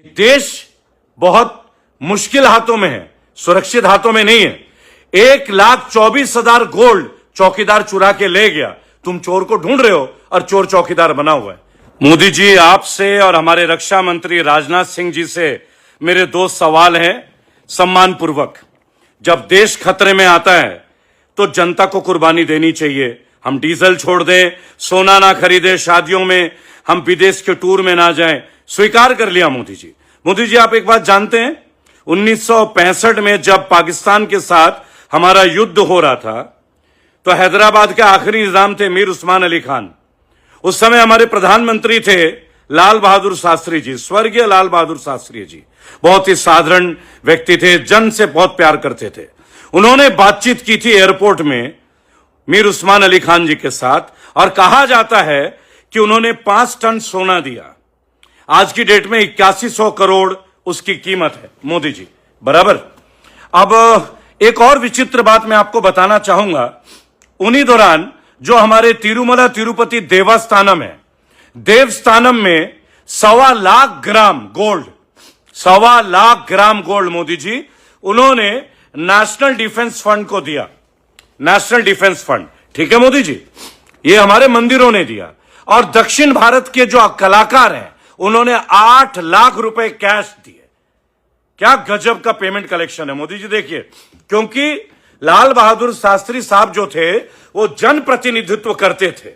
देश बहुत मुश्किल हाथों में है, सुरक्षित हाथों में नहीं है। 1,24,000 गोल्ड चौकीदार चुरा के ले गया। तुम चोर को ढूंढ रहे हो और चोर चौकीदार बना हुआ है। मोदी जी, आपसे और हमारे रक्षा मंत्री राजनाथ सिंह जी से मेरे दो सवाल हैं सम्मान पूर्वक। जब देश खतरे में आता है तो जनता को कुर्बानी देनी चाहिए। हम डीजल छोड़ दें, सोना ना खरीदें, शादियों में हम विदेश के टूर में ना जाएं, स्वीकार कर लिया मोदी जी। मोदी जी, आप एक बात जानते हैं, 1965 में जब पाकिस्तान के साथ हमारा युद्ध हो रहा था तो हैदराबाद के आखिरी निजाम थे मीर उस्मान अली खान। उस समय हमारे प्रधानमंत्री थे लाल बहादुर शास्त्री जी, स्वर्गीय लाल बहादुर शास्त्री जी। बहुत ही साधारण व्यक्ति थे, जन से बहुत प्यार करते थे। उन्होंने बातचीत की थी एयरपोर्ट में मीर उस्मान अली खान जी के साथ और कहा जाता है कि उन्होंने 5 टन सोना दिया। आज की डेट में 8100 करोड़ उसकी कीमत है मोदी जी, बराबर। अब एक और विचित्र बात मैं आपको बताना चाहूंगा। उन्हीं दौरान जो हमारे तिरुमला तिरुपति देवस्थानम है, देवस्थानम में 1.25 lakh gram gold, 1.25 lakh gram gold Modi ji उन्होंने नेशनल डिफेंस फंड को दिया। नेशनल डिफेंस फंड, ठीक है मोदी जी, ये हमारे मंदिरों ने दिया। और दक्षिण भारत के जो कलाकार हैं उन्होंने 8 लाख रुपए कैश दिए। क्या गजब का पेमेंट कलेक्शन है मोदी जी, देखिए। क्योंकि लाल बहादुर शास्त्री साहब जो थे वो जन प्रतिनिधित्व करते थे,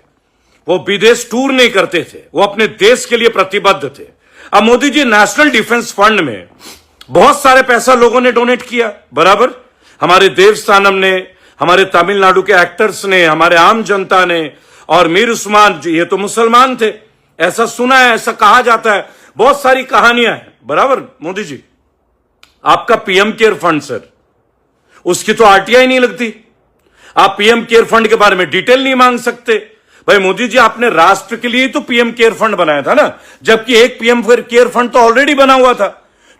वो विदेश टूर नहीं करते थे, वो अपने देश के लिए प्रतिबद्ध थे। अब Modi ji, national defence fund में बहुत सारे पैसा लोगों ने डोनेट किया, बराबर। हमारे देवस्थानम ने, हमारे तमिलनाडु के एक्टर्स ने, हमारे आम जनता ने, और मीर उस्मान जी, ये तो मुसलमान थे, ऐसा सुना है, ऐसा कहा जाता है, बहुत सारी कहानियां हैं, बराबर। मोदी जी, आपका पीएम केयर फंड सर, उसकी तो आरटीआई नहीं लगती। आप पीएम केयर फंड के बारे में डिटेल नहीं मांग सकते। भाई मोदी जी, आपने राष्ट्र के लिए तो पीएम केयर फंड बनाया था ना, जबकि एक पीएम केयर फंड तो ऑलरेडी बना हुआ था।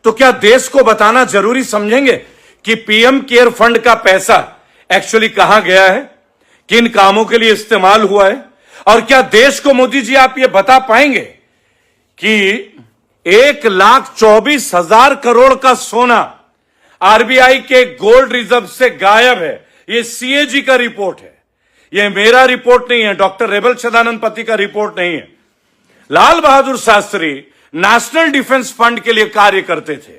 तो क्या देश को बताना जरूरी समझेंगे कि पीएम केयर फंड का पैसा एक्चुअली कहां गया है, किन कामों के लिए इस्तेमाल हुआ है? और क्या देश को मोदी जी आप ये बता पाएंगे कि 1,24,000 करोड़ का सोना आरबीआई के गोल्ड रिजर्व से गायब है? ये सीएजी का रिपोर्ट है, ये मेरा रिपोर्ट नहीं है, डॉक्टर रेबल सदानंद का रिपोर्ट नहीं है। Lal Bahadur Shastri national defence fund के लिए कार्य करते थे,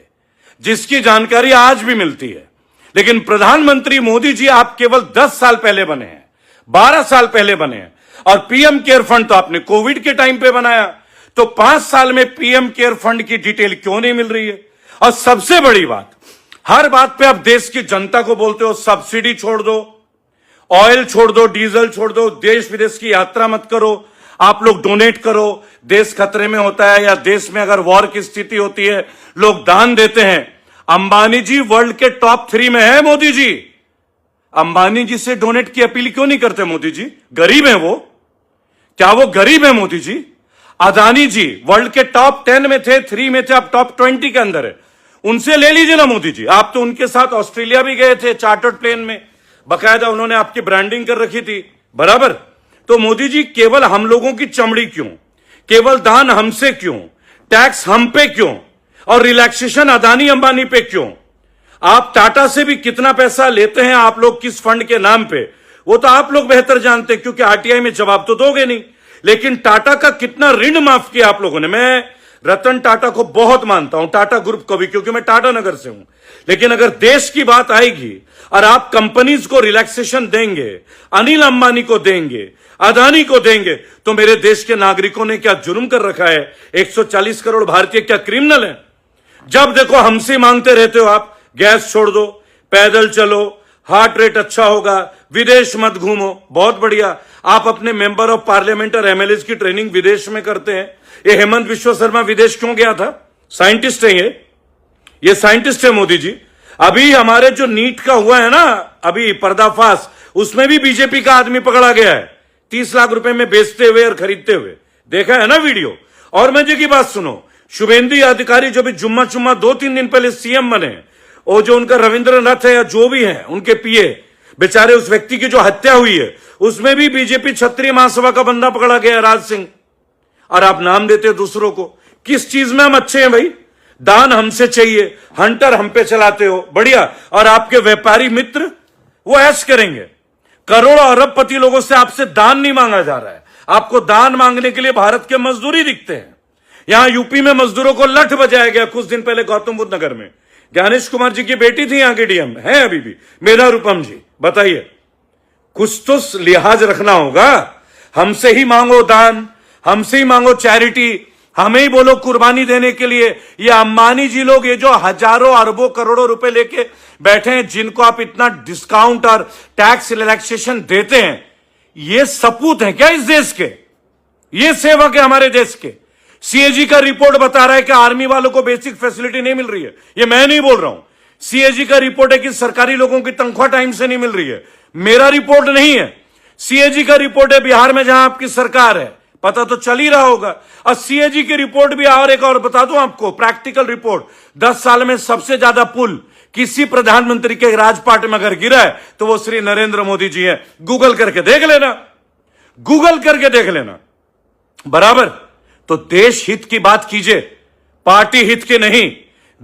जिसकी जानकारी आज भी मिलती है। लेकिन प्रधानमंत्री मोदी जी, आप केवल 10 साल पहले बने हैं, 12 साल पहले बने हैं, और पीएम केयर फंड तो आपने कोविड के टाइम पे बनाया। तो 5 साल में पीएम केयर फंड की डिटेल क्यों नहीं मिल रही है? और सबसे बड़ी बात, हर बात पे आप देश की जनता को बोलते हो सब्सिडी छोड़ दो, ऑयल छोड़ दो, डीजल छोड़ दो, देश विदेश की यात्रा मत करो, आप लोग डोनेट करो, देश खतरे में होता है या देश में अगर वॉर की स्थिति होती है लोग दान देते हैं। अंबानी जी वर्ल्ड के टॉप 3 में है मोदी जी। अंबानी जी से डोनेट की अपील क्यों नहीं करते मोदी जी? गरीब हैं वो? क्या वो गरीब है मोदी जी? अदानी जी वर्ल्ड के टॉप 10 में थे, 3 में थे, अब टॉप 20 के अंदर है, उनसे ले लीजिए ना मोदी जी। आप तो उनके साथ ऑस्ट्रेलिया भी गए थे चार्टर्ड प्लेन में, बकायदा उन्होंने आपकी ब्रांडिंग कर रखी थी, बराबर। तो मोदी जी, केवल हम लोगों की चमड़ी क्यों, केवल दान हमसे क्यों, टैक्स हम पे क्यों, और रिलैक्सेशन अदानी अंबानी पे क्यों? आप टाटा से भी कितना पैसा लेते हैं आप लोग, किस फंड के नाम पे, वो तो आप लोग बेहतर जानते हैं, क्योंकि आरटीआई में जवाब तो दोगे नहीं। लेकिन टाटा का कितना ऋण माफ किया आप लोगों ने? मैं रतन टाटा को बहुत मानता हूं, टाटा ग्रुप को भी, क्योंकि मैं टाटा नगर से हूं। लेकिन अगर देश की बात आएगी और आप कंपनीज को रिलैक्सेशन देंगे, अनिल अंबानी को देंगे, अदानी को देंगे, तो मेरे देश के नागरिकों ने क्या जुर्म कर रखा है? 140 करोड़ भारतीय क्या क्रिमिनल है? जब देखो हमसे मांगते रहते हो आप, गैस छोड़ दो, पैदल चलो, हार्ट रेट अच्छा होगा, विदेश मत घूमो, बहुत बढ़िया। आप अपने मेंबर ऑफ पार्लियामेंट और एमएलए की ट्रेनिंग विदेश में करते हैं। ये हेमंत विश्व शर्मा विदेश क्यों गया था? साइंटिस्ट है ये साइंटिस्ट है मोदी जी। अभी हमारे जो नीट का हुआ है ना अभी पर्दाफाश, उसमें भी बीजेपी का आदमी पकड़ा गया है 30 लाख रुपए में बेचते हुए और खरीदते हुए, देखा है ना वीडियो। और मजे की बात सुनो, शुभेंदु अधिकारी जो भी जुम्मा 2-3 दिन पहले सीएम बने, और जो उनका रविंद्रनाथ है या जो भी है उनके पीए, बेचारे उस व्यक्ति की जो हत्या हुई है उसमें भी बीजेपी क्षत्रिय महासभा का बंदा पकड़ा गया, राज सिंह। और आप नाम देते हैं दूसरों को। किस चीज में हम अच्छे हैं भाई? दान हमसे चाहिए, हंटर हम पे चलाते हो, बढ़िया। और आपके व्यापारी मित्र वो ऐश करेंगे। करोड़ों अरबपति लोगों से आपसे दान नहीं मांगा जा रहा है, आपको दान मांगने के लिए भारत के मजदूर ही दिखते हैं। यहां यूपी में मजदूरों को लठ बजाया गया कुछ दिन पहले गौतम बुद्ध नगर में। ज्ञानेश कुमार जी की बेटी थी यहां की डीएम है अभी भी, मेधा रूपम जी। बताइए, कुछ तो लिहाज रखना होगा। हमसे ही मांगो दान, हमसे ही मांगो चैरिटी, हमें ही बोलो कुर्बानी देने के लिए। ये अंबानी जी लोग, ये जो हजारों अरबों करोड़ों रुपए लेके बैठे हैं, जिनको आप इतना डिस्काउंट और टैक्स रिलैक्सेशन देते हैं, ये सपूत हैं क्या इस देश के? ये सेवक है हमारे देश के। सीएजी का रिपोर्ट बता रहा है कि आर्मी वालों को बेसिक फैसिलिटी नहीं मिल रही है। ये मैं नहीं बोल रहा हूं, सीएजी का रिपोर्ट है कि सरकारी लोगों की तनख्वाह टाइम से नहीं मिल रही है। मेरा रिपोर्ट नहीं है, सीएजी का रिपोर्ट है। बिहार में जहां आपकी सरकार है, पता तो चल ही रहा होगा। और सीएजी की रिपोर्ट भी, और एक और बता दूं आपको, प्रैक्टिकल रिपोर्ट, 10 साल में सबसे ज्यादा पुल किसी प्रधानमंत्री के राजपाट में अगर गिरा है तो वो श्री नरेंद्र मोदी जी हैं। गूगल करके देख लेना, गूगल करके देख लेना। बराबर। तो देश हित की बात कीजिए, पार्टी हित की नहीं,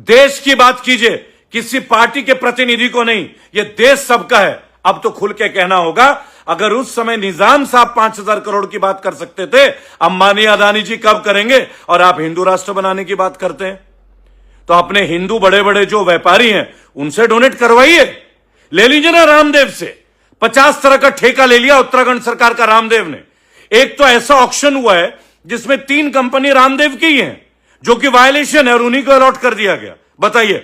देश की बात कीजिए, किसी पार्टी के प्रतिनिधि को नहीं। यह देश सबका है। अब तो खुल के कहना होगा। अगर उस समय निजाम साहब 5,000 करोड़ की बात कर सकते थे, अंबानी अदानी जी कब करेंगे? और आप हिंदू राष्ट्र बनाने की बात करते हैं। तो अपने हिंदू बड़े बड़े जो व्यापारी हैं उनसे डोनेट करवाइए, ले लीजिए ना रामदेव से। 50 तरह का ठेका ले लिया उत्तराखंड सरकार का रामदेव ने। एक तो ऐसा ऑक्शन हुआ है जिसमें 3 कंपनी रामदेव की हैं, जो कि वायलेशन है, और उन्हीं को अलॉट कर दिया गया। बताइए,